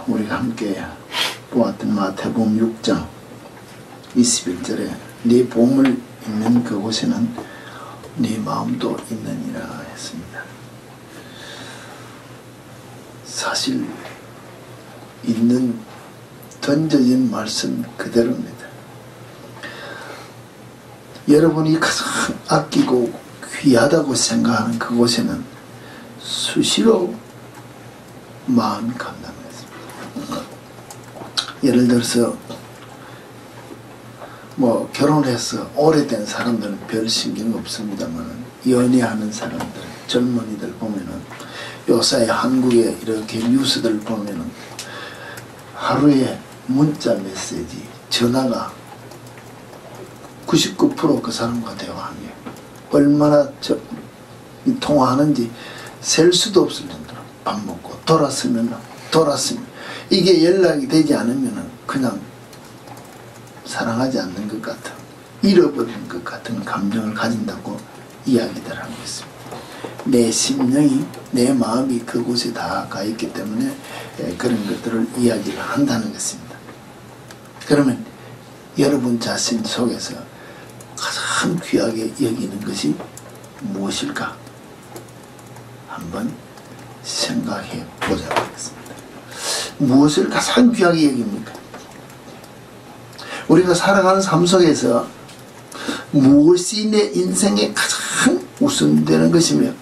우리가 함께 보았던 마태복음 6장 21절에 네 보물 있는 그곳에는 네 마음도 있느니라 했습니다. 사실 있는 던져진 말씀 그대로입니다. 여러분이 가장 아끼고 귀하다고 생각하는 그곳에는 수시로 마음이 간다는 것입니다. 예를 들어서 결혼해서 오래된 사람들은 별 신경 없습니다만 연애하는 사람들, 젊은이들 보면은 요새 한국의 이렇게 뉴스들 보면은 하루에 문자 메시지, 전화가 99% 그 사람과 대화하는 게 얼마나 통화하는지 셀 수도 없을 정도로 밥 먹고 돌았으면 이게 연락이 되지 않으면 그냥 사랑하지 않는 것 같은, 잃어버린 것 같은 감정을 가진다고 이야기들 하고 있습니다. 내 심령이, 내 마음이 그곳에 다 가 있기 때문에 그런 것들을 이야기를 한다는 것입니다. 그러면 여러분 자신 속에서 가장 귀하게 여기는 것이 무엇일까? 한번 생각해 보자고 하겠습니다. 무엇을 가장 귀하게 여깁니까? 우리가 살아가는 삶 속에서 무엇이 내 인생의 가장 우선되는 것이며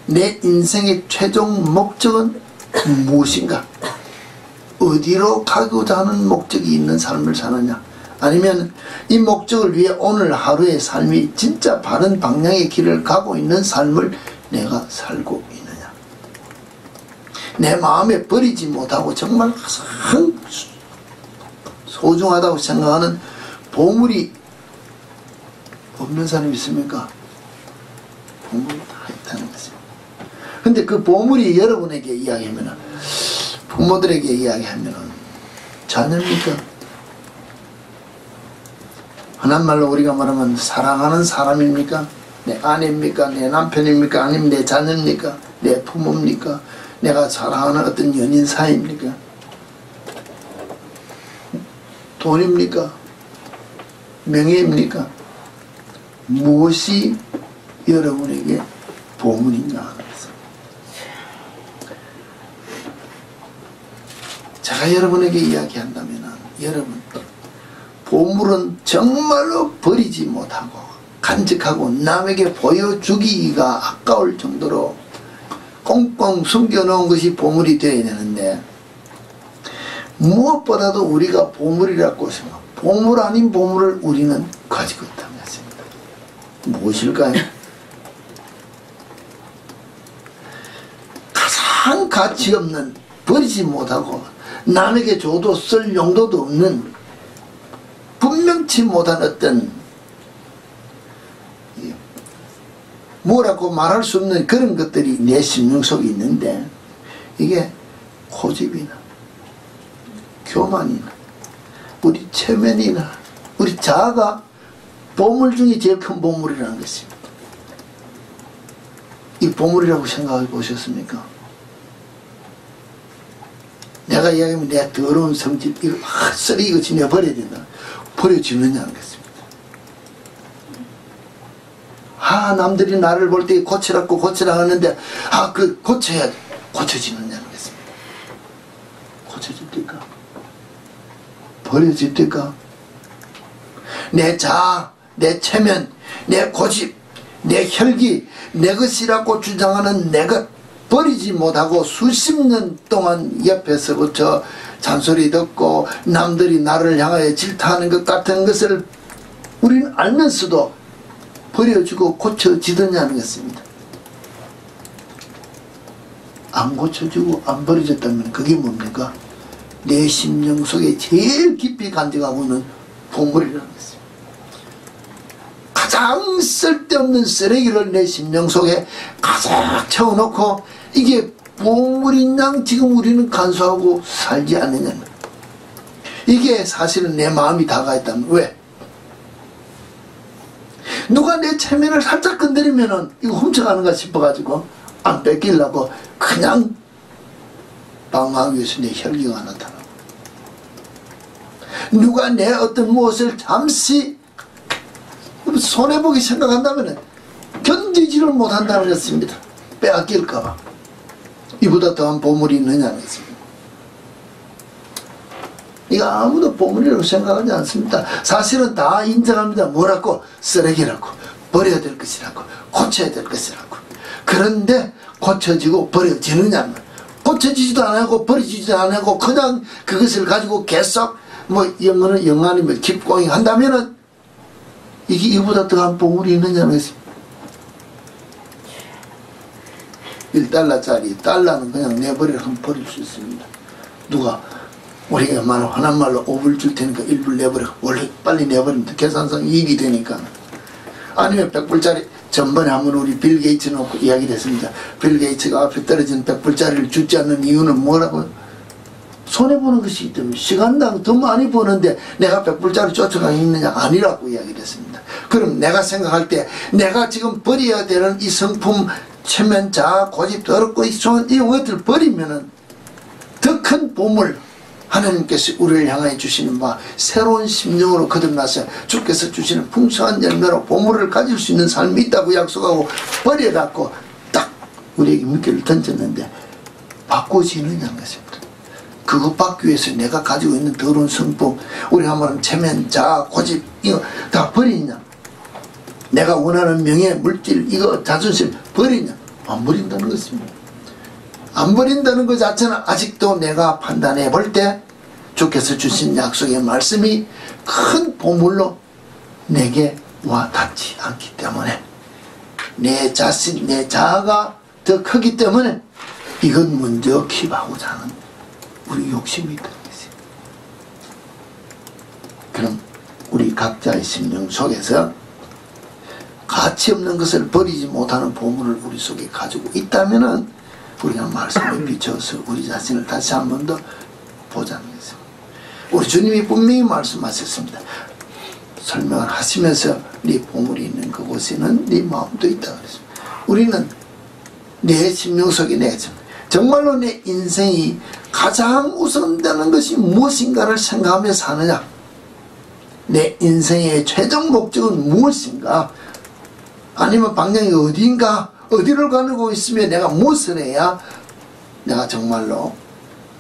내 인생의 최종 목적은 무엇인가? 어디로 가고자 하는 목적이 있는 삶을 사느냐? 아니면 이 목적을 위해 오늘 하루의 삶이 진짜 바른 방향의 길을 가고 있는 삶을 내가 살고 있느냐? 내 마음에 버리지 못하고 정말 가장 소중하다고 생각하는 보물이 없는 사람이 있습니까? 보물이 다 있다는 것입니다. 근데 그 보물이 여러분에게 이야기하면, 부모들에게 이야기하면 자녀입니까? 흔한 말로 우리가 말하면 사랑하는 사람입니까? 내 아내입니까? 내 남편입니까? 아니면 내 자녀입니까? 내 부모입니까? 내가 사랑하는 어떤 연인 사이입니까? 돈입니까? 명예입니까? 무엇이 여러분에게 보물인가 하는 것입니다. 제가 여러분에게 이야기한다면, 여러분, 보물은 정말로 버리지 못하고 간직하고 남에게 보여주기가 아까울 정도로 꽁꽁 숨겨놓은 것이 보물이 되어야 되는데, 무엇보다도 우리가 보물이라고 생각, 보물 아닌 보물을 우리는 가지고 있다는 것입니다. 무엇일까요? 가장 가치 없는, 버리지 못하고 남에게 줘도 쓸 용도도 없는, 분명치 못한 어떤 뭐라고 말할 수 없는 그런 것들이 내 심령 속에 있는데, 이게 고집이나 교만이나 우리 체면이나 우리 자아가 보물 중에 제일 큰 보물이라는 것입니다. 이 보물이라고 생각해 보셨습니까? 내가 이야기하면 내 더러운 성질, 이거 쓰레기같이 내가 버려야 된다. 버려지느냐는 것입니다. 남들이 나를 볼 때 고치라고 하는데, 고쳐야 고쳐지느냐는 것입니다. 고쳐질 때까? 버려질 때까? 내 자아, 내 체면, 내 고집, 내 혈기, 내 것이라고 주장하는 내 것 버리지 못하고 수십 년 동안 옆에서부터 잔소리 듣고 남들이 나를 향하여 질타하는 것 같은 것을 우리는 알면서도 버려주고 고쳐지느냐는 것입니다. 안 고쳐주고 안 버려졌다면 그게 뭡니까? 내 심령 속에 제일 깊이 간직하고 있는 보물이라는 것입니다. 가장 쓸데없는 쓰레기를 내 심령 속에 가득 채워놓고 이게 보물인 양 지금 우리는 간수하고 살지 않느냐는, 이게 사실은 내 마음이 다가 있다면, 왜? 누가 내 체면을 살짝 건드리면은 이거 훔쳐가는가 싶어가지고 안 뺏기려고 그냥 방어하기 위해서 내 혈기가 나타나고, 누가 내 어떤 무엇을 잠시 손해보기 생각한다면 견디지를 못한다는 것입니다. 빼앗길까봐. 이보다 더한 보물이 있느냐는 것입니다. 이거 아무도 보물이라고 생각하지 않습니다. 사실은 다 인정합니다. 뭐라고? 쓰레기라고, 버려야 될 것이라고, 고쳐야 될 것이라고. 그런데 고쳐지고 버려지느냐면, 고쳐지지도 않고 버려지지도 않고 그냥 그것을 가지고 계속 영어는 영아니면 깁고잉 한다면은 이게 이보다 더한 보물이 있느냐는 것입니다. 1달러짜리 달러는 그냥 내버리라 하면 버릴 수 있습니다. 누가 우리가 화난 말로 5불 줄 테니까 1불 내버려, 원래 빨리 내버리면 계산상 이익이 되니까. 아니면 100불짜리 전번에 한번 우리 빌 게이츠 놓고 이야기를 했습니다. 빌 게이츠가 앞에 떨어진 100불짜리를 주지 않는 이유는 뭐라고요? 손해보는 것이기 때문에. 시간당 더 많이 버는데 내가 100불짜리 쫓아가고 있느냐? 아니라고 이야기를 했습니다. 그럼 내가 생각할 때 내가 지금 버려야 되는 이 성품, 체면, 자아, 고집, 더럽고 이런 것들을 버리면은 더 큰 보물, 하나님께서 우리를 향하여 주시는 바 새로운 심령으로 거듭나서 주께서 주시는 풍성한 열매로 보물을 가질 수 있는 삶이 있다고 약속하고 버려갖고 딱 우리에게 미끼를 던졌는데 바꿔지느냐는 것입니다. 그거 받기 위해서 내가 가지고 있는 더러운 성품, 우리가 말하는 체면, 자아, 고집 이거 다 버리냐? 내가 원하는 명예, 물질, 이거 자존심 버리냐? 안 버린다는 것입니다. 안 버린다는 것 자체는 아직도 내가 판단해 볼 때 주께서 주신 약속의 말씀이 큰 보물로 내게 와 닿지 않기 때문에, 내 자신, 내 자아가 더 크기 때문에 이건 먼저 킵하고자 하는 우리 욕심이 있다는 것이에요. 그럼 우리 각자의 심령 속에서 가치 없는 것을 버리지 못하는 보물을 우리 속에 가지고 있다면은 우리가 말씀에 비춰서 우리 자신을 다시 한 번 더 보자는 것입니다. 우리 주님이 분명히 말씀하셨습니다. 설명을 하시면서 네 보물이 있는 그곳에는 네 마음도 있다 그랬습니다. 우리는 내 심령 속에 내가 정말로 내 인생이 가장 우선되는 것이 무엇인가를 생각하며 사느냐, 내 인생의 최종 목적은 무엇인가, 아니면 방향이 어디인가, 어디를 가고 있으면 내가 무엇을 해야 내가 정말로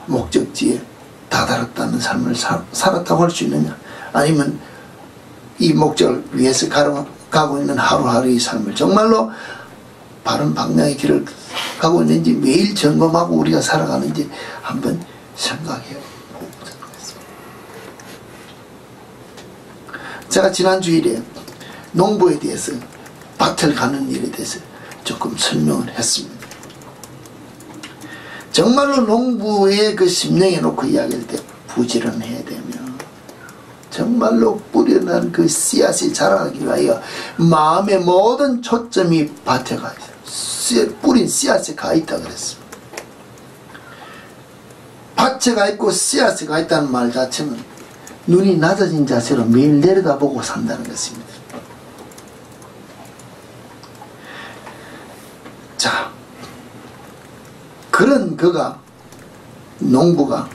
목적지에 다다랐다는 삶을 살았다고 할 수 있느냐, 아니면 이 목적을 위해서 가고 있는 하루하루의 삶을 정말로 바른 방향의 길을 가고 있는지 매일 점검하고 우리가 살아가는지 한번 생각해 보자는 것입니다. 제가 지난 주일에 농부에 대해서, 밭을 가는 일에 대해서 조금 설명을 했습니다. 정말로 농부의 그 심령에 놓고 이야기할 때 부지런해야 되며, 정말로 뿌려난 그 씨앗이 자라기 위하여 마음의 모든 초점이 밭에 가 있어요. 뿌린 씨앗에 가 있다 그랬습니다. 밭에 가 있고 씨앗에 가 있다는 말 자체는 눈이 낮아진 자세로 매일 내려다보고 산다는 것입니다. 자, 그런 그가, 농부가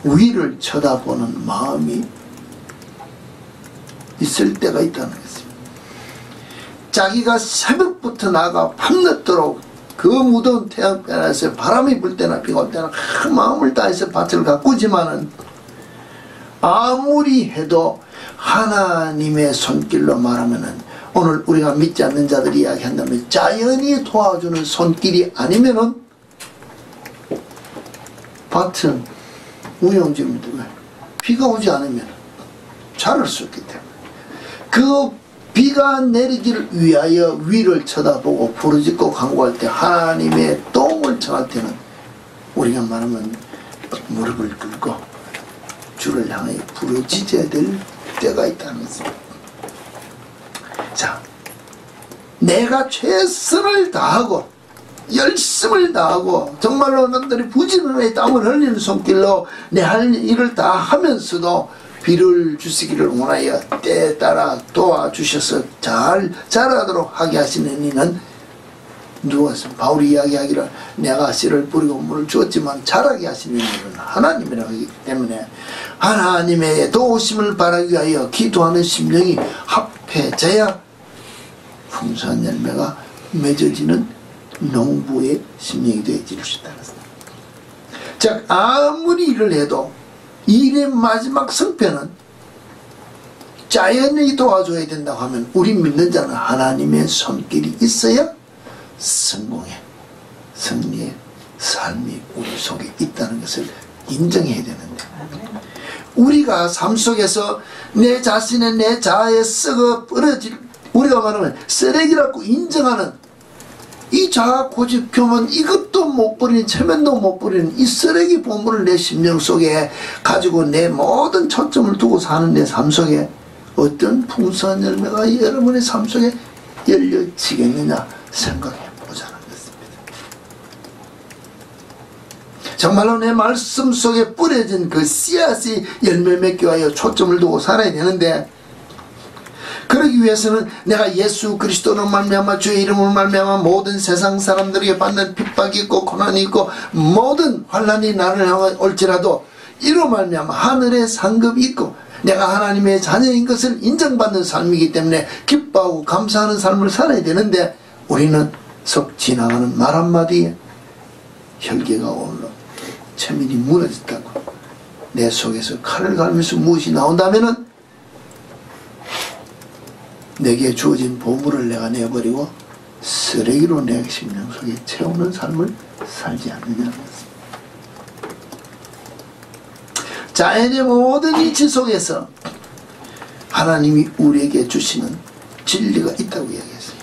위를 쳐다보는 마음이 있을 때가 있다는 것입니다. 자기가 새벽부터 나가 밤늦도록 그 무더운 태양볕 아래서 바람이 불 때나 비가 올 때나 마음을 다해서 밭을 가꾸지만은 아무리 해도 하나님의 손길로 말하면은, 오늘 우리가 믿지 않는 자들이 이야기한다면 자연이 도와주는 손길이 아니면은 밭은 무용지물들, 비가 오지 않으면 자랄 수 없기 때문에 그 비가 내리기를 위하여 위를 쳐다보고 부르짖고 간구할 때, 하나님의 도움을 청할 때는 우리가 말하면 무릎을 꿇고 주를 향해 부르짖어야 될 때가 있다는 것입니다. 자, 내가 최선을 다하고 열심을 다하고 정말로 남들이 부지런히 땀을 흘리는 손길로 내 할 일을 다 하면서도 비를 주시기를 원하여 때에 따라 도와주셔서 잘 자라도록 하게 하시는 이는 누가 바울이 이야기하기를 내가 씨를 뿌리고 물을 주었지만 자라게 하시는 분은 하나님이라고 하기 때문에 하나님의 도우심을 바라기 위하여 기도하는 심령이 합해져야 풍성한 열매가 맺어지는 농부의 심령이 되어질 수 있다는 것입니다. 즉 아무리 일을 해도 일의 마지막 성패는 자연이 도와줘야 된다고 하면 우리 믿는 자는 하나님의 손길이 있어야 성공의 승리의 삶이 우리 속에 있다는 것을 인정해야 되는데 우리가 삶 속에서 내 자신의 내 자아에 썩어 버려질 우리가 말하면 쓰레기라고 인정하는 이 자아 고집 교만 이것도 못 버리는 체면도 못 버리는 이 쓰레기 보물을 내 심령 속에 가지고 내 모든 초점을 두고 사는 내 삶 속에 어떤 풍성한 열매가 여러분의 삶 속에 열려지겠느냐 생각해 보자는 것입니다. 정말로 내 말씀 속에 뿌려진 그 씨앗이 열매 맺기 위하여 초점을 두고 살아야 되는데 그러기 위해서는 내가 예수 그리스도로 말미암아 주의 이름으로 말미암아 모든 세상 사람들에게 받는 핍박이 있고 고난이 있고 모든 환난이 나를 향해 올지라도 이로 말미암아 하늘의 상급이 있고 내가 하나님의 자녀인 것을 인정받는 삶이기 때문에 기뻐하고 감사하는 삶을 살아야 되는데 우리는 속 지나가는 말 한마디에 혈기가 오르고 체면이 무너졌다고 내 속에서 칼을 갈면서 무엇이 나온다면은 내게 주어진 보물을 내가 내버리고 쓰레기로 내 심령 속에 채우는 삶을 살지 않느냐는 것입니다. 자연의 모든 이치 속에서 하나님이 우리에게 주시는 진리가 있다고 이야기했어요.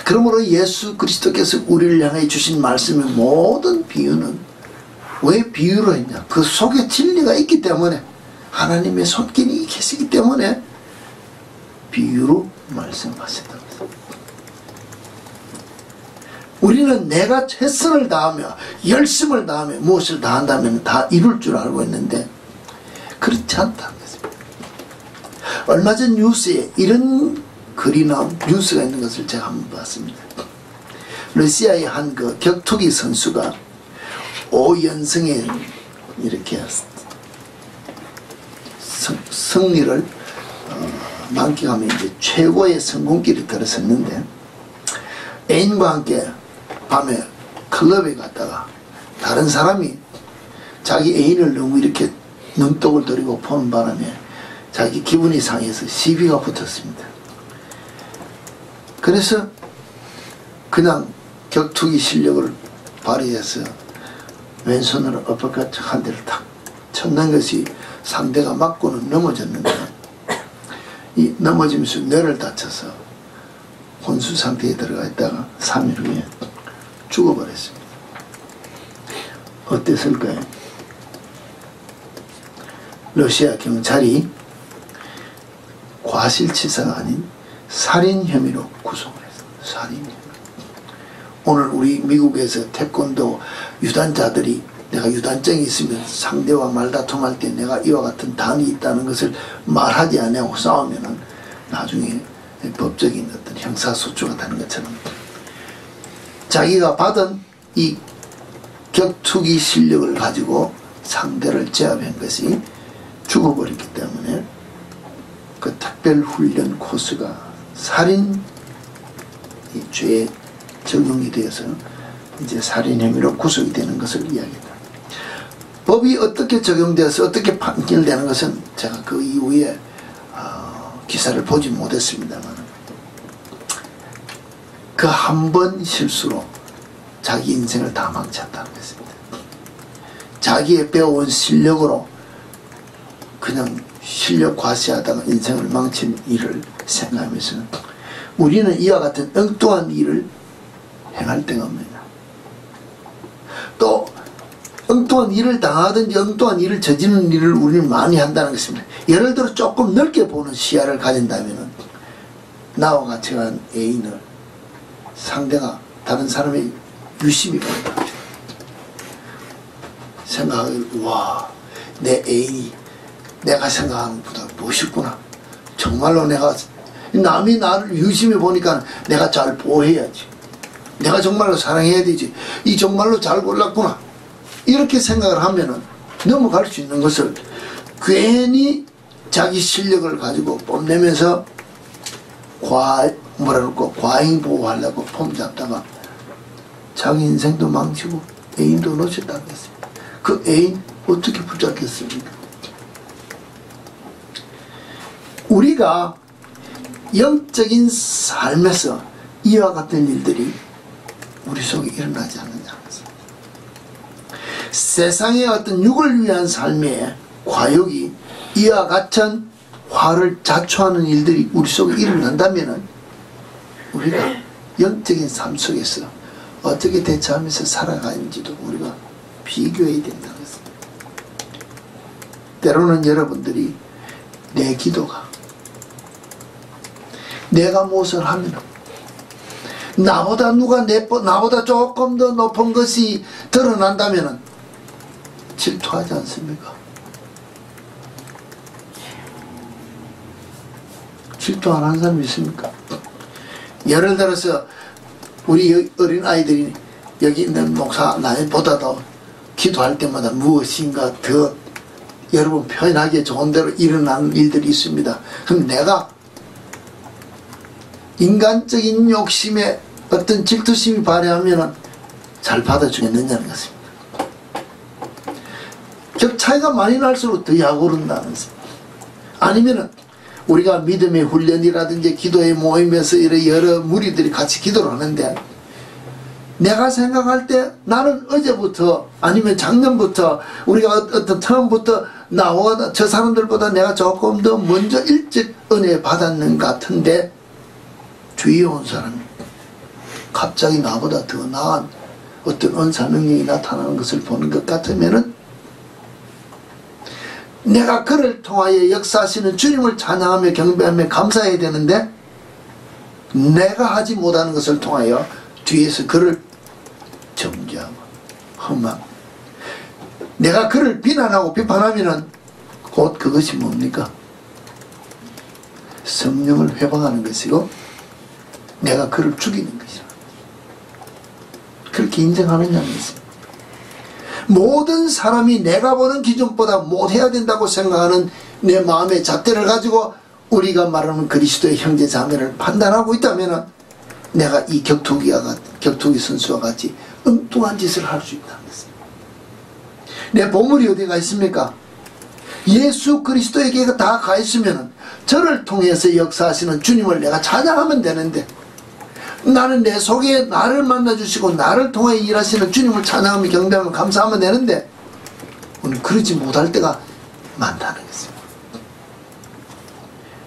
그러므로 예수 그리스도께서 우리를 향해 주신 말씀의 모든 비유는 왜 비유로 했냐? 그 속에 진리가 있기 때문에 하나님의 손길이 계시기 때문에 비유로 말씀하셨다고 했습니다. 우리는 내가 최선을 다하며 열심을 다하며 무엇을 다한다면 다 이룰 줄 알고 있는데 그렇지 않다는 것입니다. 얼마 전 뉴스에 이런 글이 나온 뉴스가 있는 것을 제가 한번 봤습니다. 러시아의 한 그 격투기 선수가 5연승에 이렇게 승리를 만끽하면 이제 최고의 성공길에 들어섰는데 애인과 함께 밤에 클럽에 갔다가 다른 사람이 자기 애인을 너무 이렇게 눈독을 들이고 보는 바람에 자기 기분이 상해서 시비가 붙었습니다. 그래서 그냥 격투기 실력을 발휘해서 왼손으로 어퍼컷 한 대를 탁 쳤는 것이 상대가 맞고는 넘어졌는데 이 넘어지면서 뇌를 다쳐서 혼수 상태에 들어가 있다가 3일 후에 죽어버렸습니다. 어땠을까요? 러시아 경찰이 과실치사가 아닌 살인 혐의로 구속을 했습니다. 살인 혐의. 오늘 우리 미국에서 태권도 유단자들이 내가 유단증이 있으면 상대와 말다툼할 때 내가 이와 같은 단이 있다는 것을 말하지 않고 싸우면은 나중에 법적인 어떤 형사소추가 되는 것처럼 자기가 받은 이 격투기 실력을 가지고 상대를 제압한 것이 죽어버렸기 때문에 그 특별훈련 코스가 살인 죄에 적용이 되어서 이제 살인 혐의로 구속이 되는 것을 이야기합니다. 법이 어떻게 적용되어서 어떻게 판결되는 것은 제가 그 이후에 기사를 보지 못했습니다만 그 한 번 실수로 자기 인생을 다 망쳤다는 것입니다. 자기의 배워온 실력으로 그냥 실력 과시하다가 인생을 망친 일을 생각하면서 우리는 이와 같은 엉뚱한 일을 행할 때가 없느냐. 또 엉뚱한 일을 당하든지 엉뚱한 일을 저지르는 일을 우리는 많이 한다는 것입니다. 예를 들어 조금 넓게 보는 시야를 가진다면 나와 같이 간 애인을 상대가 다른 사람의 유심히 본다. 생각하기를 와, 내 애인이 내가 생각하는 것보다 멋있구나. 정말로 내가 남이 나를 유심히 보니까 내가 잘 보호해야지. 내가 정말로 사랑해야 되지. 이 정말로 잘 골랐구나. 이렇게 생각을 하면은 넘어갈 수 있는 것을 괜히 자기 실력을 가지고 뽐내면서 과잉 보호하려고 폼 잡다가 자기 인생도 망치고 애인도 놓쳤다는 것입니다. 그 애인 어떻게 붙잡겠습니까? 우리가 영적인 삶에서 이와 같은 일들이 우리 속에 일어나지 않느냐는 것입니다. 세상의 어떤 육을 위한 삶의 과욕이 이와 같은 화를 자초하는 일들이 우리 속에 일어난다면 우리가 영적인 삶 속에서 어떻게 대처하면서 살아가는지도 우리가 비교해야 된다는 것입니다. 때로는 여러분들이 내 기도가 내가 무엇을 하면 나보다 조금 더 높은 것이 드러난다면 질투하지 않습니까? 질투 안 하는 사람이 있습니까? 예를 들어서 우리 어린 아이들이 여기 있는 목사 나보다도 기도할 때마다 무엇인가 더 여러분 표현하기에 좋은 대로 일어나는 일들이 있습니다. 그럼 내가 인간적인 욕심에 어떤 질투심이 발휘하면 잘 받아주겠느냐는 것입니다. 즉 차이가 많이 날수록 더 약오른다는 것입니다. 아니면은 우리가 믿음의 훈련이라든지 기도의 모임에서 여러 무리들이 같이 기도를 하는데 내가 생각할 때 나는 어제부터 아니면 작년부터 우리가 어떤 처음부터 나와 저 사람들보다 내가 조금 더 먼저 일찍 은혜 받았는 것 같은데 주위에 온 사람이 갑자기 나보다 더 나은 어떤 은사 능력이 나타나는 것을 보는 것 같으면은 내가 그를 통하여 역사하시는 주님을 찬양하며 경배하며 감사해야 되는데 내가 하지 못하는 것을 통하여 뒤에서 그를 정죄하고 험하고 내가 그를 비난하고 비판하면은 곧 그것이 뭡니까? 성령을 회방하는 것이고 내가 그를 죽이는 것이라. 그렇게 인정하느냐는 것입니다. 모든 사람이 내가 보는 기준보다 못해야 된다고 생각하는 내 마음의 잣대를 가지고 우리가 말하는 그리스도의 형제 자매를 판단하고 있다면 내가 이 격투기 선수와 같이 엉뚱한 짓을 할 수 있다는 것입니다. 내 보물이 어디가 있습니까? 예수 그리스도에게 다 가 있으면 저를 통해서 역사하시는 주님을 내가 찬양하면 되는데 나는 내 속에 나를 만나주시고 나를 통해 일하시는 주님을 찬양하며 경배하며 감사하면 되는데 오늘 그러지 못할 때가 많다는 것입니다.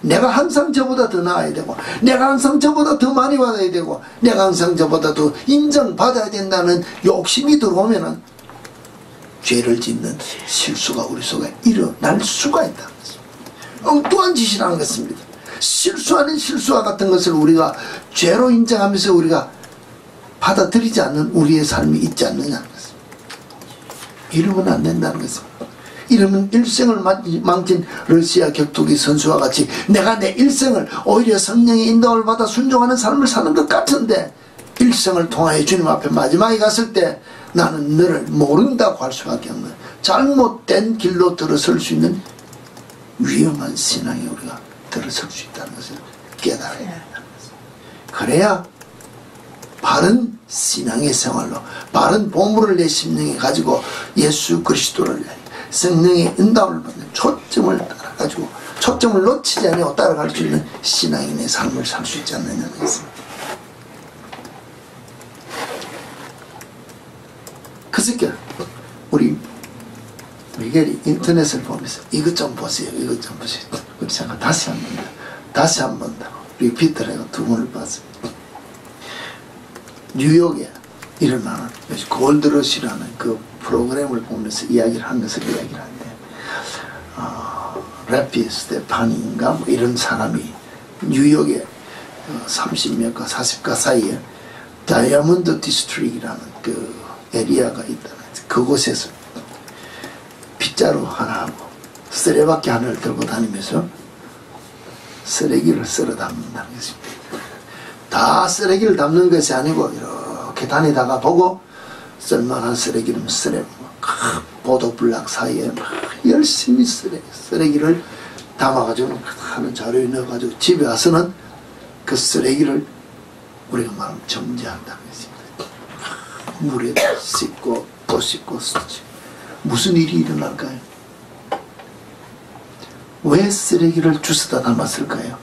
내가 항상 저보다 더 나아야 되고 내가 항상 저보다 더 많이 받아야 되고 내가 항상 저보다 더 인정받아야 된다는 욕심이 들어오면 죄를 짓는 실수가 우리 속에 일어날 수가 있다는 것입니다. 엉뚱한 짓이라는 것입니다. 실수 아닌 실수와 같은 것을 우리가 죄로 인정하면서 우리가 받아들이지 않는 우리의 삶이 있지 않느냐는 것입니다. 이러면 안 된다는 것입니다. 이러면 일생을 망친 러시아 격투기 선수와 같이 내가 내 일생을 오히려 성령의 인도를 받아 순종하는 삶을 사는 것 같은데 일생을 통하여 주님 앞에 마지막에 갔을 때 나는 너를 모른다고 할 수밖에 없는 잘못된 길로 들어설 수 있는 위험한 신앙에 우리가 들어설 수 있다는 것을 깨달아야 된다는 것입니다. 그래야 바른 신앙의 생활로 바른 보물을 내 심령에 가지고 예수 그리스도를 성령의 인도를 받는 초점을 따라가지고 초점을 놓치지 않고 따라갈 수 있는 신앙인의 삶을 살 수 있지 않느냐는 것입니다. 그저께 우리 미겔이 인터넷을 보면서 이것 좀 보세요, 이것 좀 보세요. 우리 제가 다시 한 번 더 리피트를 해서 두 번을 봤습니다. 뉴욕에 일어나는 골드러시라는 그 프로그램을 보면서 이야기를 한 것을 이야기를 하는데 래피 스테파니인가 뭐 이런 사람이 뉴욕에 30몇가 40가 사이에 다이아몬드 디스트릭이라는 그 에리아가 있다. 그곳에서 빗자루 하나 하고 쓰레받기 하나를 들고 다니면서 쓰레기를 썰어 담는다는 것입니다. 다 쓰레기를 담는 것이 아니고 이렇게 다니다가 보고 쓸만한 쓰레기는 보도블락 사이에 막 열심히 쓰레기를 담아가지고 하는 자료에 넣어가지고 집에 와서는 그 쓰레기를 우리가 말하면 정지한다고 했습니다. 물에 씻고 또 씻고 쓰지. 무슨 일이 일어날까요? 왜 쓰레기를 주스다 담았을까요?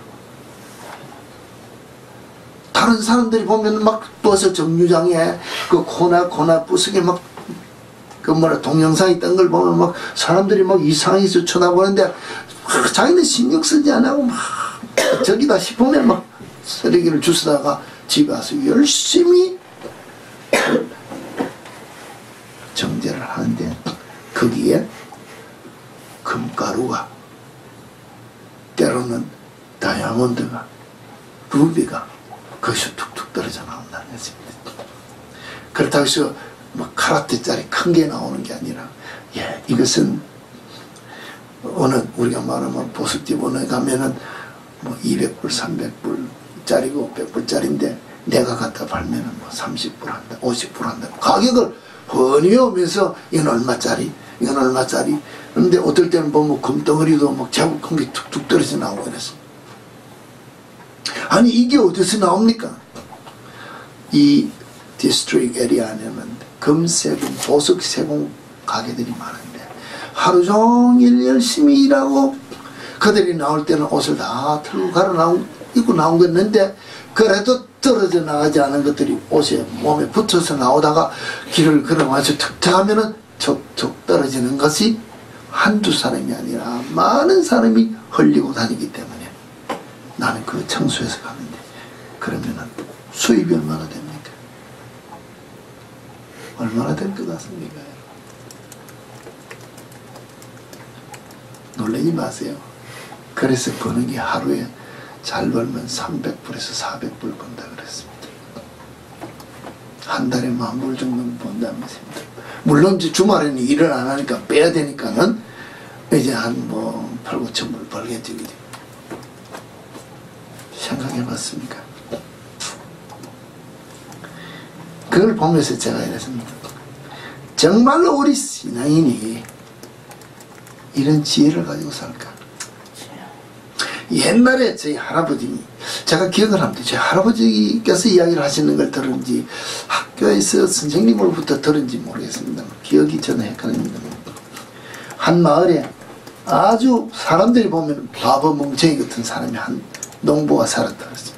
다른 사람들이 보면 막 버스 정류장에 그 코나 부스게 막 그 동영상 있던 걸 보면 막 사람들이 막 이상해서 쳐다보는데 자기는 신경 쓰지 안 하고 막 저기다 싶으면 막 쓰레기를 주스다가 집에 와서 열심히 정제를 하는데 거기에 금가루가 때로는 다이아몬드가 루비가 거기서 툭툭 떨어져 나온다는 것입니다. 그렇다고 해서 뭐 카라테짜리 큰 게 나오는 게 아니라 이것은 어느 우리가 말하면 보석집 어느 가면은 뭐 200불 300불짜리고 100불짜리인데 내가 갖다 팔면은 뭐 30불 한다 50불 한다 가격을 훤히 외우면서 이건 얼마짜리 이건 얼마짜리 그런데 어떨 때는 보면 금덩어리도 막 자국 큰 게 툭툭 떨어져 나오고 그랬어. 아니 이게 어디서 나옵니까? 이 디스트릭 에리아 안에는 금세공 보석 세공 가게들이 많은데 하루 종일 열심히 일하고 그들이 나올 때는 옷을 다 털고 입고 나온 거였는데 그래도 떨어져 나가지 않은 것들이 옷에 몸에 붙어서 나오다가 길을 걸어와서 툭툭 하면은 툭툭 떨어지는 것이 한두 사람이 아니라 많은 사람이 흘리고 다니기 때문에 나는 그 청소해서 가는데 그러면은 수입이 얼마나 됩니까? 얼마나 될 것 같습니까? 놀라지 마세요. 그래서 버는 게 하루에 잘 벌면 300불에서 400불 번다 그랬습니다. 한 달에 10,000불 정도는 번다면서입니다. 물론 이제 주말에는 일을 안 하니까 빼야 되니까는 이제 한 뭐 8,000~9,000불 벌겠지. 그죠? 생각해 봤습니까? 그걸 보면서 제가 이랬습니다. 정말로 우리 신앙인이 이런 지혜를 가지고 살까? 옛날에 저희 할아버지, 제가 기억을 합니다. 저희 할아버지께서 이야기를 하시는 걸 들은지 학교에서 선생님으로부터 들은지 모르겠습니다. 기억이 저는 헷갈립니다. 한 마을에 아주 사람들이 보면 바보 멍청이 같은 사람이 한 농부가 살았다 그랬어요.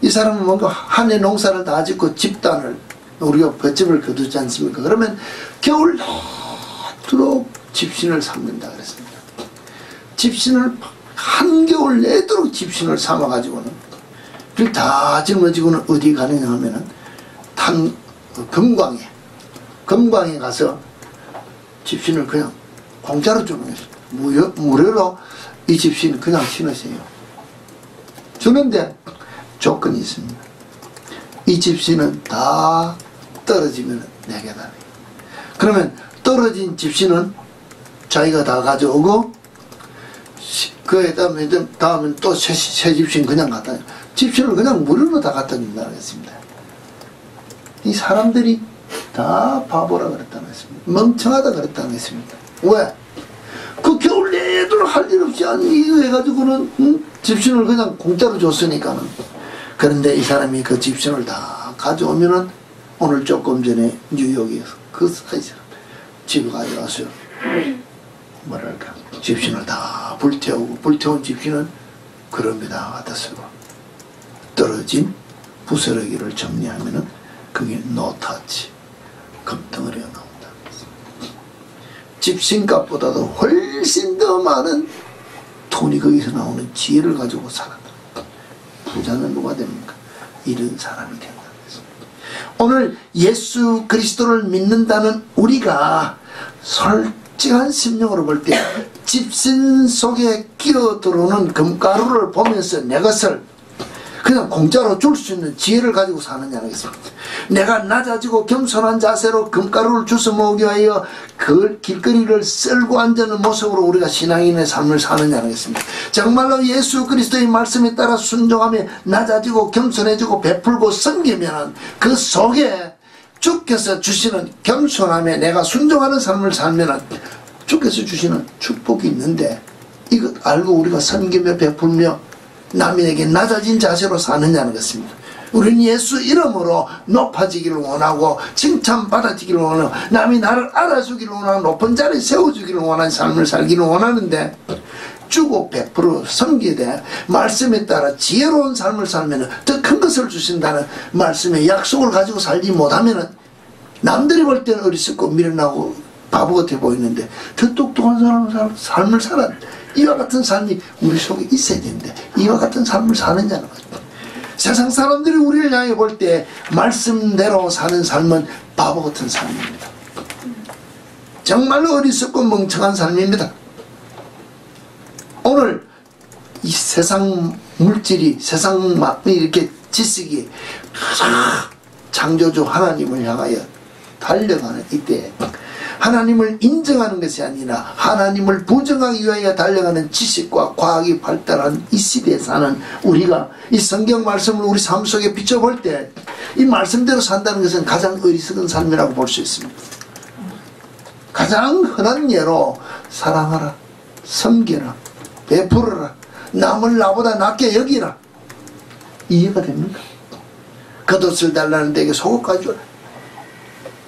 이 사람은 뭔가 한 해 농사를 다 짓고 집단을 우리가 볏집을 거두지 않습니까? 그러면 겨울 내도록 집신을 삼는다 그랬습니다. 집신을 한겨울 내도록 집신을 삼아가지고는 그걸 다 짊어지고는 어디 가느냐 하면은 금광에 가서 집신을 그냥 공짜로 주는 거예요. 무료로 이 집신 그냥 신으세요. 주는데 조건이 있습니다. 이 집신은 다 떨어지면 내게 달래요. 그러면 떨어진 집신은 자기가 다 가져오고 그에 다음에 또 새 집신 그냥 갖다 줘요. 집신을 그냥 무료로 다 갖다 준다 그랬습니다. 이 사람들이 다 바보라 그랬다는 것입니다. 멍청하다 그랬다는 것입니다. 왜? 그 겨울 내도록 할 일 없이 아니 이거 해가지고는 집신을 그냥 공짜로 줬으니까는. 그런데 이 사람이 그 집신을 다 가져오면은 오늘 조금 전에 뉴욕에서 그 사이즈 집에 가져와서 뭐랄까 집신을 다 불태우고 불태운 집신은 그럽니다 갖다 쓰고 떨어진 부스러기를 정리하면은 그게 노타치 금덩어리가 나온다. 집신값보다도 훨씬 더 많은 돈이 거기서 나오는 지혜를 가지고 살았다. 부자는 누가 됩니까? 이런 사람이 된다는 것입니다. 오늘 예수 그리스도를 믿는다는 우리가 솔직한 심령으로 볼 때 집신 속에 끼어 들어오는 금가루를 보면서 내 것을 그냥 공짜로 줄 수 있는 지혜를 가지고 사느냐는 것입니다. 내가 낮아지고 겸손한 자세로 금가루를 주워 모으기 위하여 그 길거리를 쓸고 앉는 모습으로 우리가 신앙인의 삶을 사느냐는 것입니다. 정말로 예수 그리스도의 말씀에 따라 순종하며 낮아지고 겸손해지고 베풀고 섬기면 그 속에 주께서 주시는 겸손함에 내가 순종하는 삶을 살면 주께서 주시는 축복이 있는데, 이것 알고 우리가 섬기며 베풀며 남에게 낮아진 자세로 사느냐는 것입니다. 우리는 예수 이름으로 높아지기를 원하고 칭찬받아지기를 원하고 남이 나를 알아주기를 원하고 높은 자리에 세워주기를 원하는 삶을 살기를 원하는데, 주고 베풀어 섬기되 말씀에 따라 지혜로운 삶을 살면 더 큰 것을 주신다는 말씀의 약속을 가지고 살지 못하면 남들이 볼 때는 어리석고 미련하고 바보 같아 보이는데 더 똑똑한 삶을 살아. 이와 같은 삶이 우리 속에 있어야 되는데 이와 같은 삶을 사느냐는 거죠. 세상 사람들이 우리를 향해 볼 때 말씀대로 사는 삶은 바보 같은 삶입니다. 정말로 어리석고 멍청한 삶입니다. 오늘 이 세상 물질이, 세상 이렇게 지식이 창조주 하나님을 향하여 달려가는 이때 하나님을 인정하는 것이 아니라 하나님을 부정하기 위하여 달려가는 지식과 과학이 발달한 이 시대에 사는 우리가 이 성경 말씀을 우리 삶 속에 비춰볼 때 이 말씀대로 산다는 것은 가장 어리석은 삶이라고 볼 수 있습니다. 가장 흔한 예로 사랑하라, 섬기라, 베풀어라, 남을 나보다 낫게 여기라. 이해가 됩니까? 겉옷을 달라는 데에게 속옷까지 줘라.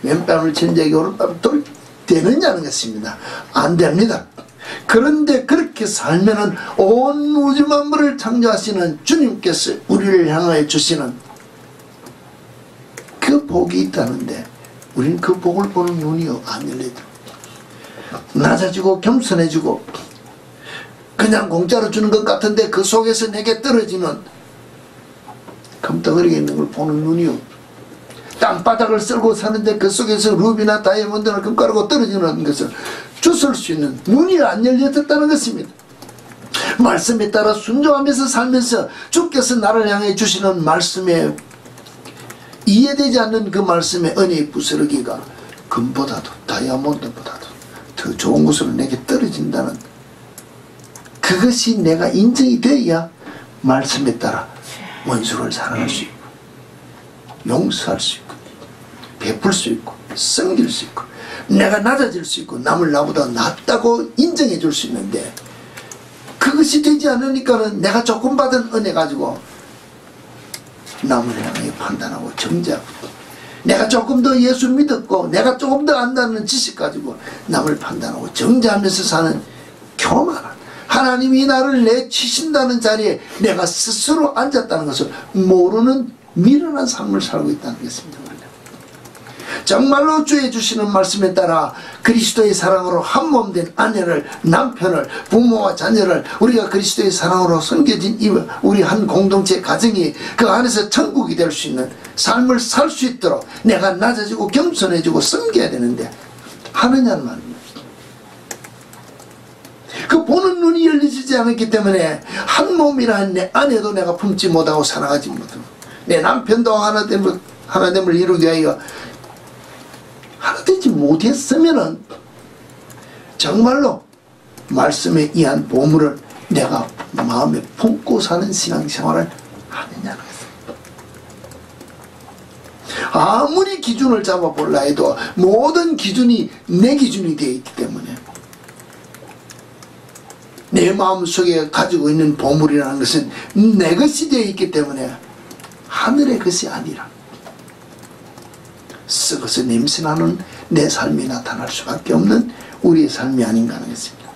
왼뺨을 친 자에게 오른뺨을 돌 되느냐는 것입니다. 안 됩니다. 그런데 그렇게 살면은 온 우주 만물을 창조하시는 주님께서 우리를 향하여 주시는 그 복이 있다는데 우리는 그 복을 보는 눈이 안 열리더라고요. 낮아지고 겸손해지고 그냥 공짜로 주는 것 같은데 그 속에서 내게 떨어지는 금덩어리가 있는 걸 보는 눈이 없고, 땅바닥을 쓸고 사는데 그 속에서 루비나 다이아몬드나 금가루가 떨어지는 것을 주술 수 있는 눈이 안 열렸다는 것입니다. 말씀에 따라 순종하면서 살면서 주께서 나를 향해 주시는 말씀에 이해되지 않는 그 말씀의 은혜의 부스러기가 금보다도 다이아몬드보다도 더 좋은 곳으로 내게 떨어진다는, 그것이 내가 인정이 되어야 말씀에 따라 원수를 사랑할 수 있고 용서할 수 있고 베풀 수 있고 섬길 수 있고 내가 낮아질 수 있고 남을 나보다 낫다고 인정해 줄 수 있는데, 그것이 되지 않으니까는 내가 조금 받은 은혜 가지고 남을 향해 판단하고 정죄하고, 내가 조금 더 예수 믿었고 내가 조금 더 안다는 지식 가지고 남을 판단하고 정죄하면서 사는 교만한, 하나님이 나를 내치신다는 자리에 내가 스스로 앉았다는 것을 모르는 미련한 삶을 살고 있다는 것입니다. 정말로 주의 주시는 말씀에 따라 그리스도의 사랑으로 한몸된 아내를, 남편을, 부모와 자녀를 우리가 그리스도의 사랑으로 섬겨진 우리 한 공동체 가정이 그 안에서 천국이 될 수 있는 삶을 살 수 있도록 내가 낮아지고 겸손해지고 섬겨야 되는데 하느냐는 말입니다. 그 보는 눈이 열리지 않았기 때문에 한 몸이라는 내 아내도 내가 품지 못하고 살아가지 못하고, 내 남편도 하나됨을 이루기 위하여 하나 되지 못했으면은 정말로 말씀에 의한 보물을 내가 마음에 품고 사는 신앙생활을 하느냐는 것입니다. 아무리 기준을 잡아볼라 해도 모든 기준이 내 기준이 되어 있기 때문에, 내 마음속에 가지고 있는 보물이라는 것은 내 것이 되어 있기 때문에 하늘의 것이 아니라 썩어서 냄새나는 내 삶이 나타날 수밖에 없는 우리의 삶이 아닌가 하는 것입니다.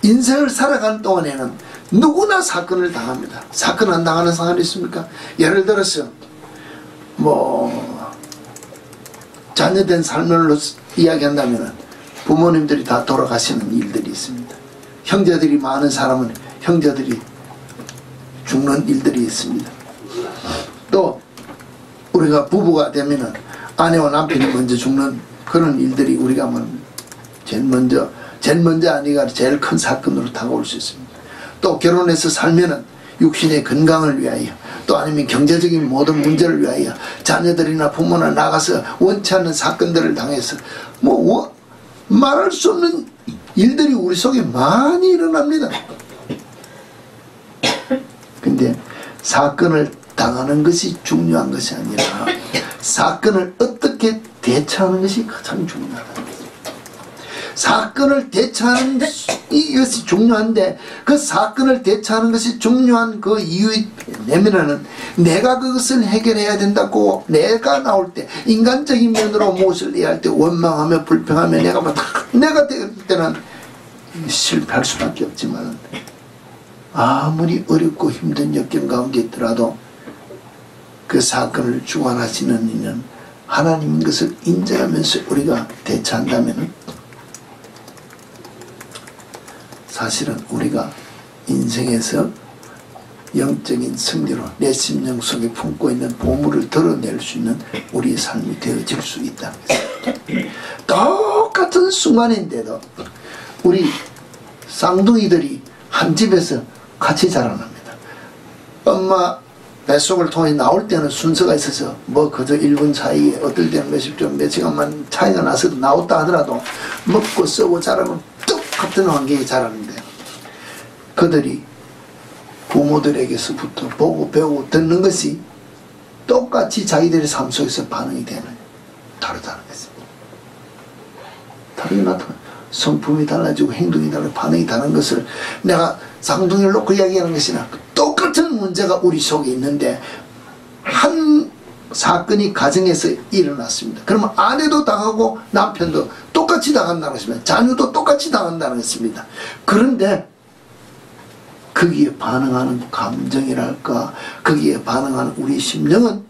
인생을 살아가는 동안에는 누구나 사건을 당합니다. 사건 안 당하는 사람이 있습니까? 예를 들어서 자녀된 삶을 이야기한다면 부모님들이 다 돌아가시는 일들이 있습니다. 형제들이 많은 사람은 형제들이 죽는 일들이 있습니다. 또 우리가 부부가 되면은 아내와 남편이 먼저 죽는 그런 일들이 우리가 제일 먼저 제일 먼저 아내가 제일 큰 사건으로 다가올 수 있습니다. 또 결혼해서 살면은 육신의 건강을 위하여, 또 아니면 경제적인 모든 문제를 위하여 자녀들이나 부모나 나가서 원치 않는 사건들을 당해서 말할 수 없는 일들이 우리 속에 많이 일어납니다. 근데 사건을 당하는 것이 중요한 것이 아니라 사건을 어떻게 대처하는 것이 가장 중요하다. 사건을 대처하는 이것이 중요한데, 그 사건을 대처하는 것이 중요한 그 이유에 내면은 내가 그것을 해결해야 된다고, 내가 나올 때 인간적인 면으로 무엇을 해야 할 때 원망하며 불평하며 내가 될 때는 실패할 수밖에 없지만, 아무리 어렵고 힘든 역경 가운데 있더라도 그 사건을 주관하시는 이는 하나님인 것을 인정하면서 우리가 대처한다면 사실은 우리가 인생에서 영적인 승리로 내 심령 속에 품고 있는 보물을 드러낼 수 있는 우리의 삶이 되어질 수 있다. 똑같은 순간인데도 우리 쌍둥이들이 한 집에서 같이 자라납니다. 엄마 뱃속을 통해 나올 때는 순서가 있어서 그저 1분 사이에 어떨 때는 몇십 초 몇 시간만 차이가 나서도 나왔다 하더라도 먹고 쓰고 자라면 똑같은 환경에 자라는데, 그들이 부모들에게서부터 보고 배우고 듣는 것이 똑같이 자기들의 삶 속에서 반응이 되는, 다르다는 것입니다. 다르게 나타나 성품이 달라지고 행동이 달라지고 반응이 다른 것을 내가 쌍둥이를 놓고 이야기하는 것이 아니라 똑같은 문제가 우리 속에 있는데 한 사건이 가정에서 일어났습니다. 그러면 아내도 당하고 남편도 똑같이 당한다는 것입니다. 자녀도 똑같이 당한다는 것입니다. 그런데 거기에 반응하는 감정이랄까, 거기에 반응하는 우리 심령은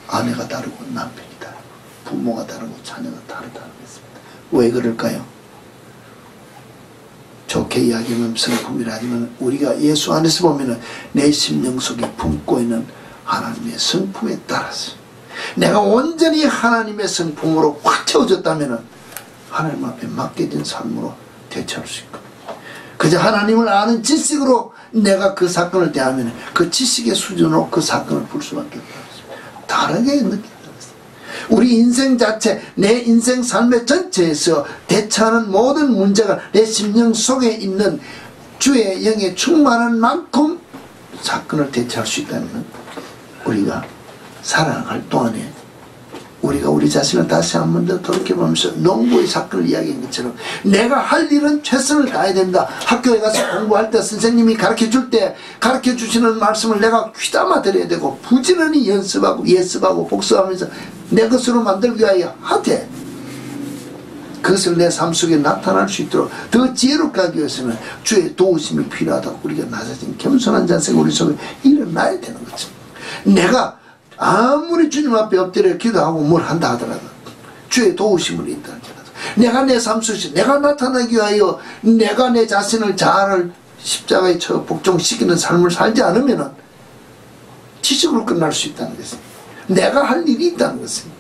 아내가 다르고 남편이 다르고 부모가 다르고 자녀가 다르다는 것입니다. 왜 그럴까요? 좋게 이야기하면 성품이라 하지만 우리가 예수 안에서 보면은 내 심령 속에 품고 있는 하나님의 성품에 따라서 내가 온전히 하나님의 성품으로 확 채워졌다면은 하나님 앞에 맡겨진 삶으로 대처할 수 있고, 그저 하나님을 아는 지식으로 내가 그 사건을 대하면 그 지식의 수준으로 그 사건을 볼 수밖에 없다. 다르게 느낀다. 우리 인생 자체, 내 인생 삶의 전체에서 대처하는 모든 문제가 내 심령 속에 있는 주의 영에 충만한 만큼 사건을 대처할 수 있다면, 우리가 살아갈 동안에 우리가 우리 자신을 다시 한 번 더 돌이켜보면서 농부의 사건을 이야기한 것처럼 내가 할 일은 최선을 다해야 된다. 학교에 가서 공부할 때 선생님이 가르쳐줄 때 가르쳐주시는 말씀을 내가 귀담아 들어야 되고, 부지런히 연습하고 예습하고 복습하면서 내 것으로 만들기 위하여 하되, 그것을 내 삶 속에 나타날 수 있도록 더 지혜롭게 하기 위해서는 주의 도우심이 필요하다고 우리가 낮아진 겸손한 자세가 우리 속에 일어나야 되는 거죠. 내가 아무리 주님 앞에 엎드려 기도하고 뭘 한다 하더라도 주의 도우심을 있다 할지라도 내가 내 삶 속에서 내가 나타나기 위하여 내가 내 자신을 잘 십자가에 쳐 복종시키는 삶을 살지 않으면 지식으로 끝날 수 있다는 것입니다. 내가 할 일이 있다는 것입니다.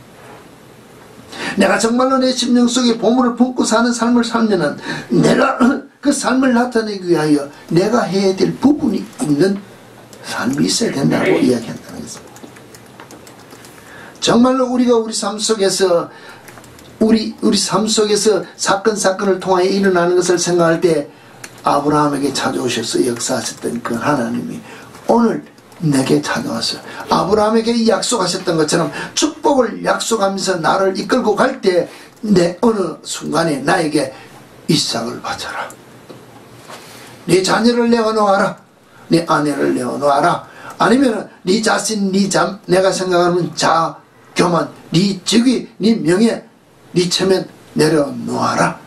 내가 정말로 내 심령 속에 보물을 품고 사는 삶을 살면은 내가 그 삶을 나타내기 위하여 내가 해야 될 부분이 있는 삶이 있어야 된다고 이야기한다는 것입니다. 정말로 우리가 우리 삶 속에서 우리 삶 속에서 사건을 통하여 일어나는 것을 생각할 때 아브라함에게 찾아오셔서 역사하셨던 그 하나님이 오늘 내게 찾아와서 아브라함에게 약속하셨던 것처럼 축복을 약속하면서 나를 이끌고 갈 때 내 어느 순간에 나에게 이삭을 바쳐라, 네 자녀를 내어놓아라, 네 아내를 내어놓아라, 아니면 네 자신, 내가 생각하는 교만, 네 직위, 네 명예, 네 체면 내려놓아라.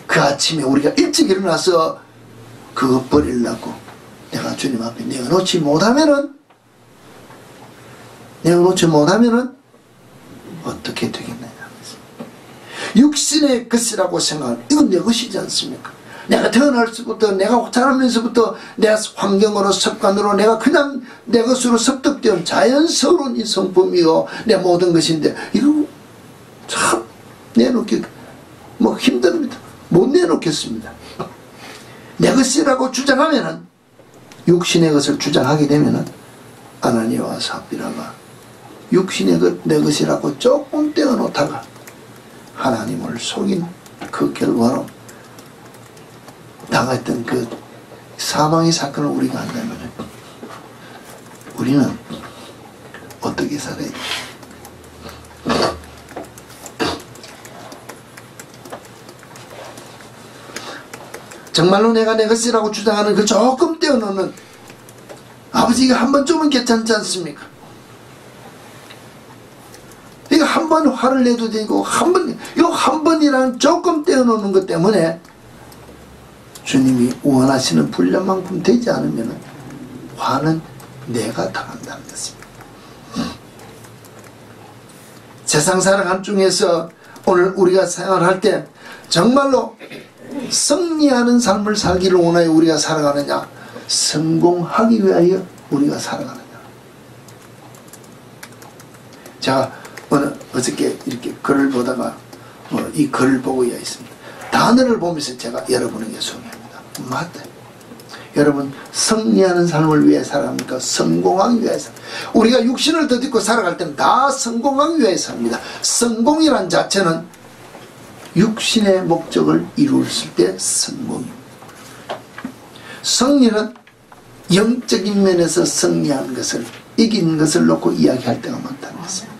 그 아침에 우리가 일찍 일어나서 그거 버리려고 내가 주님 앞에 내어놓지 못하면은 어떻게 되겠느냐. 육신의 것이라고 생각하면 이건 내 것이지 않습니까? 내가 태어날 때부터, 내가 자라면서부터 내 환경으로 습관으로 내가 그냥 내 것으로 습득된 자연스러운 이 성품이요 내 모든 것인데, 이거 참 내놓기 뭐 힘듭니다. 못 내놓겠습니다. 내 것이라고 주장하면은, 육신의 것을 주장하게 되면은 아나니아와 삽비라가 육신의 내 것이라고 조금 떼어놓다가 하나님을 속인 그 결과로 당했던 그 사망의 사건을 우리가 안다면 우리는 어떻게 살아야 돼? 정말로 내가 내 것이라고 주장하는 그 조금 떼어놓는 아버지가 한 번 좀은 괜찮지 않습니까? 이거 한 번 화를 내도 되고 이거 한 번이라는 조금 떼어놓는 것 때문에 주님이 원하시는 분량만큼 되지 않으면 화는 내가 당한다는 것입니다. 세상 살아감 중에서 오늘 우리가 생활할 때 정말로 승리하는 삶을 살기를 원하여 우리가 살아가느냐, 성공하기 위하여 우리가 살아가느냐. 제가 어저께 이렇게 글을 보다가 이 글을 보고 있습니다. 단어를 보면서 제가 여러분에게 소개합니다. 맞다. 여러분, 승리하는 삶을 위해 살아갑니까? 성공하기 위해서. 우리가 육신을 덧입고 살아갈 때는 다 성공하기 위해서 삽니다. 성공이란 자체는 육신의 목적을 이루었을 때 성공입니다. 승리는 영적인 면에서 승리한 것을, 이긴 것을 놓고 이야기할 때가 많다는 것입니다.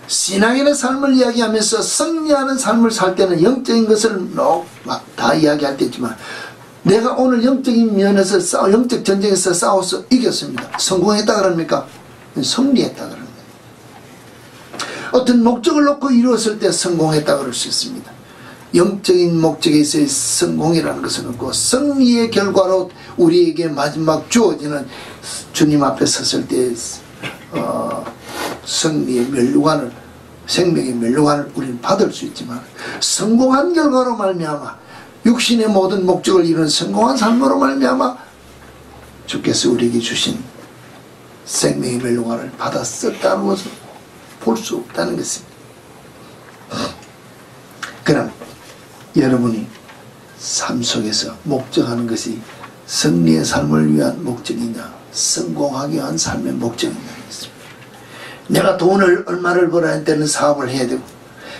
신앙인의 삶을 이야기하면서 승리하는 삶을 살 때는 영적인 것을 막 다 이야기할 때 있지만, 내가 오늘 영적인 면에서 영적 전쟁에서 싸워서 이겼습니다. 성공했다 그럽니까? 승리했다 그럽니다. 어떤 목적을 놓고 이루었을 때 성공했다 그럴 수 있습니다. 영적인 목적에서의 성공이라는 것은 없고, 승리의 결과로 우리에게 마지막 주어지는 주님 앞에 섰을 때 승리의 면류관을, 생명의 면류관을 우리는 받을 수 있지만, 성공한 결과로 말미암아 육신의 모든 목적을 이루는 성공한 삶으로 말미암아 주께서 우리에게 주신 생명의 면류관을 받았었다는 것을 볼 수 없다는 것입니다. 그럼 여러분이 삶 속에서 목적하는 것이 승리의 삶을 위한 목적이냐, 성공하기 위한 삶의 목적이냐는 것입니다. 내가 돈을 얼마를 벌어야 되는 사업을 해야 되고,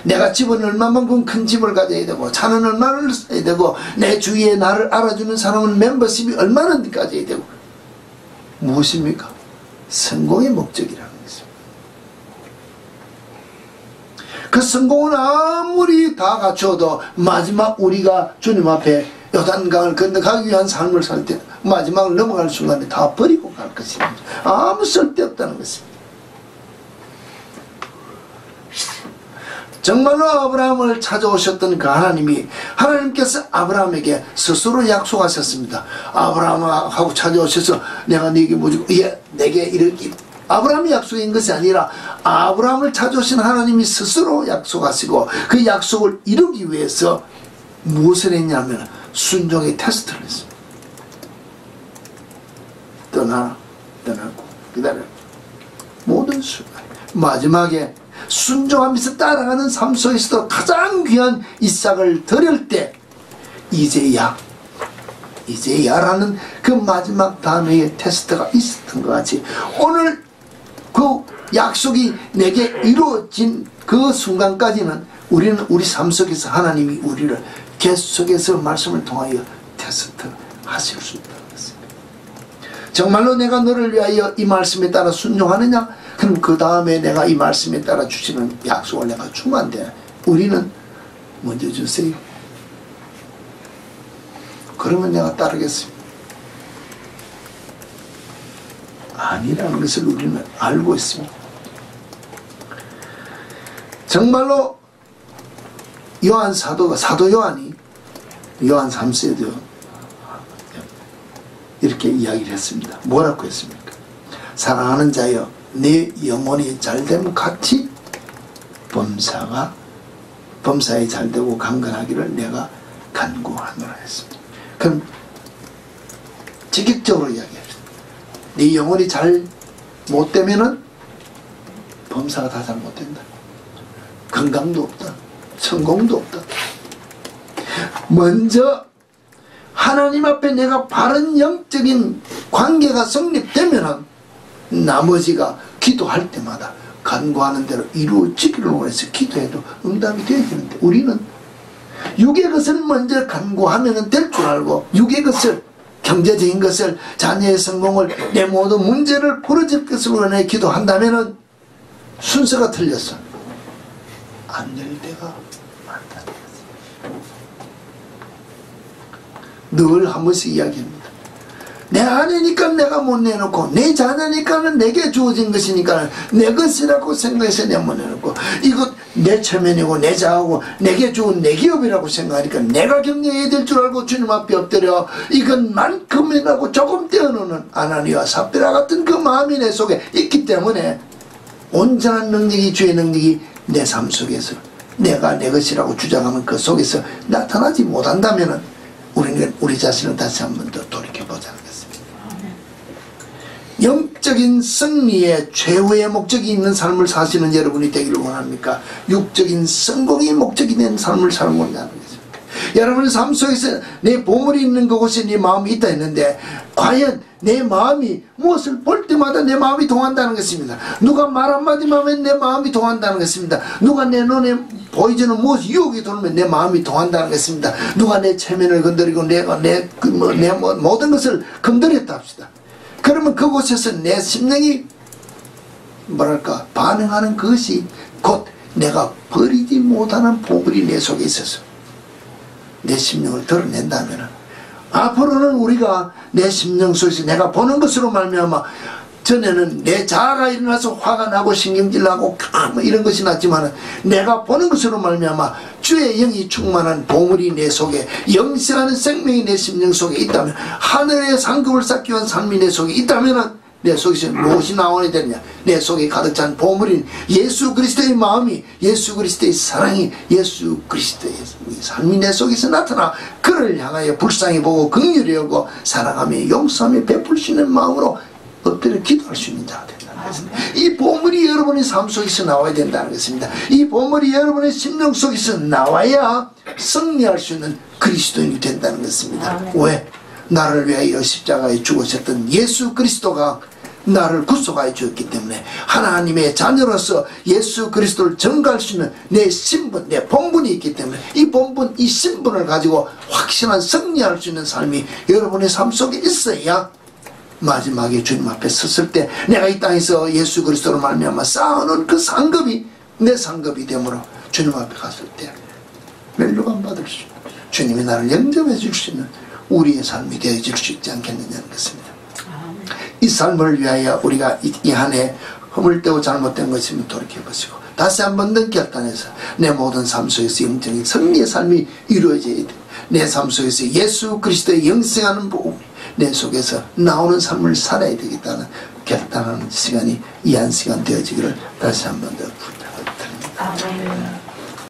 내가 집은 얼마만큼 큰 집을 가져야 되고, 차는 얼마를 써야 되고, 내 주위에 나를 알아주는 사람은 멤버십이 얼마나 가져야 되고, 무엇입니까? 성공의 목적이라는 것입니다. 그 성공은 아무리 다 갖춰도 마지막 우리가 주님 앞에 요단강을 건너가기 위한 삶을 살 때 마지막을 넘어갈 순간에 다 버리고 갈 것입니다. 아무 쓸데없다는 것입니다. 정말로 아브라함을 찾아오셨던 그 하나님께서 아브라함에게 스스로 약속하셨습니다. 아브라함하고 찾아오셔서 내가 네게 뭐지, 내게 이렇게, 아브라함이 약속인 것이 아니라 아브라함을 찾아오신 하나님이 스스로 약속하시고, 그 약속을 이루기 위해서 무엇을 했냐면 순종의 테스트를 했습니다. 떠나고 기다려. 모든 순간 마지막에 순종하면서 따라가는 삶 속에서도 가장 귀한 이삭을 드릴 때 이제야라는 그 마지막 단어의 테스트가 있었던 것 같이, 오늘 그 약속이 내게 이루어진 그 순간까지는 우리는 우리 삶 속에서 하나님이 우리를 계속해서 말씀을 통하여 테스트 하실 수 있다는 것입니다. 정말로 내가 너를 위하여 이 말씀에 따라 순종하느냐? 그럼 그 다음에 내가 이 말씀에 따라 주시는 약속을 내가 주면 안 돼. 우리는 먼저 주세요. 그러면 내가 따르겠습니다. 아니라는 것을 우리는 알고 있습니다. 정말로 사도 요한이 요한 3세도 이렇게 이야기를 했습니다. 뭐라고 했습니까? 사랑하는 자여, 내 영혼이 잘됨 같이 범사에 잘되고 강건하기를 내가 간구하노라 했습니다. 그럼 직접적으로 이야기합니다. 네 영혼이 잘 못되면은 범사가 다 잘 못된다. 그 건강도 없다. 성공도 없다. 먼저 하나님 앞에 내가 바른 영적인 관계가 성립되면 나머지가 기도할 때마다 간구하는 대로 이루어지기를 원해서 기도해도 응답이 되어야 되는데, 우리는 육의 것을 먼저 간구하면 될 줄 알고, 육의 것을, 경제적인 것을, 자녀의 성공을, 내 모든 문제를 풀어질 것을 원해 기도한다면 순서가 틀렸어. 안 될 때가 많다. 늘 한 번씩 이야기합니다. 내 아내니까 내가 못 내놓고, 내 자녀니까는 내게 주어진 것이니까 내 것이라고 생각해서 내가 못 내놓고, 이것 내 체면이고 내 자하고 내게 주은 내 기업이라고 생각하니까 내가 경영해야 될 줄 알고 주님 앞에 엎드려 이것만큼이라고 조금 떼어놓는 아나니와 삽비라 같은 그 마음이 내 속에 있기 때문에 온전한 능력이, 주의 능력이 내 삶 속에서 내가 내 것이라고 주장하는 그 속에서 나타나지 못한다면 우리는 우리 자신을 다시 한 번 더 돌이켜보자는 것입니다. 영적인 승리의 최후의 목적이 있는 삶을 사시는 여러분이 되기를 원합니까? 육적인 성공이 목적이 된 삶을 살고자 하는 것입니다. 여러분의 삶 속에서 내 보물이 있는 그곳에 네 마음이 있다 했는데, 과연 내 마음이 무엇을 볼 때마다 내 마음이 동한다는 것입니다. 누가 말 한마디만 하면 내 마음이 동한다는 것입니다. 누가 내 눈에 보이지는 무엇 유혹이 돌면 내 마음이 동한다는 것입니다. 누가 내 체면을 건드리고 내가 내 모든 것을 건드렸다 합시다. 그러면 그곳에서 내 심령이 뭐랄까 반응하는 것이 곧 내가 버리지 못하는 보물이 내 속에 있어서 내 심령을 드러낸다면, 앞으로는 우리가 내 심령 속에서 내가 보는 것으로 말미암아, 전에는 내 자아가 일어나서 화가 나고 신경질 나고 뭐 이런 것이 났지만, 내가 보는 것으로 말미암아 주의 영이 충만한 보물이 내 속에, 영생하는 생명이 내 심령 속에 있다면, 하늘의 상급을 쌓기 위한 삶이 내 속에 있다면 내 속에서 무엇이 나와야 되느냐? 내 속에 가득 찬 보물인 예수 그리스도의 마음이, 예수 그리스도의 사랑이, 예수 그리스도의 삶이 내 속에서 나타나 그를 향하여 불쌍히 보고 긍휼히 여기고 사랑하며 용서하며 베풀 수 있는 마음으로 엎드려 기도할 수 있는 자가 된다는 것입니다. 이 보물이 여러분의 삶 속에서 나와야 된다는 것입니다. 이 보물이 여러분의 심령 속에서 나와야 승리할 수 있는 그리스도인이 된다는 것입니다. 왜? 나를 위하여 십자가에 죽으셨던 예수 그리스도가 나를 구속하여 주었기 때문에, 하나님의 자녀로서 예수 그리스도를 전가할 수 있는 내 신분, 내 본분이 있기 때문에, 이 본분, 이 신분을 가지고 확실한 승리할 수 있는 삶이 여러분의 삶 속에 있어야 마지막에 주님 앞에 섰을 때 내가 이 땅에서 예수 그리스도로 말미암아 쌓아놓은 그 상급이 내 상급이 되므로 주님 앞에 갔을 때 멸류관 받을 수 있는, 주님이 나를 영접해 줄 수 있는 우리의 삶이 되어질 수 있지 않겠느냐는 것입니다. 이 삶을 위하여 우리가 이 한 해 허물되고 잘못된 것이면 돌이켜보시고 다시 한 번 더 결단해서 내 모든 삶 속에서 영적인 승리의 삶이 이루어져야 돼. 내 삶 속에서 예수 그리스도의 영생하는 복음이 내 속에서 나오는 삶을 살아야 되겠다는 결단하는 시간이 이 한 시간 되어지기를 다시 한 번 더 부탁드립니다.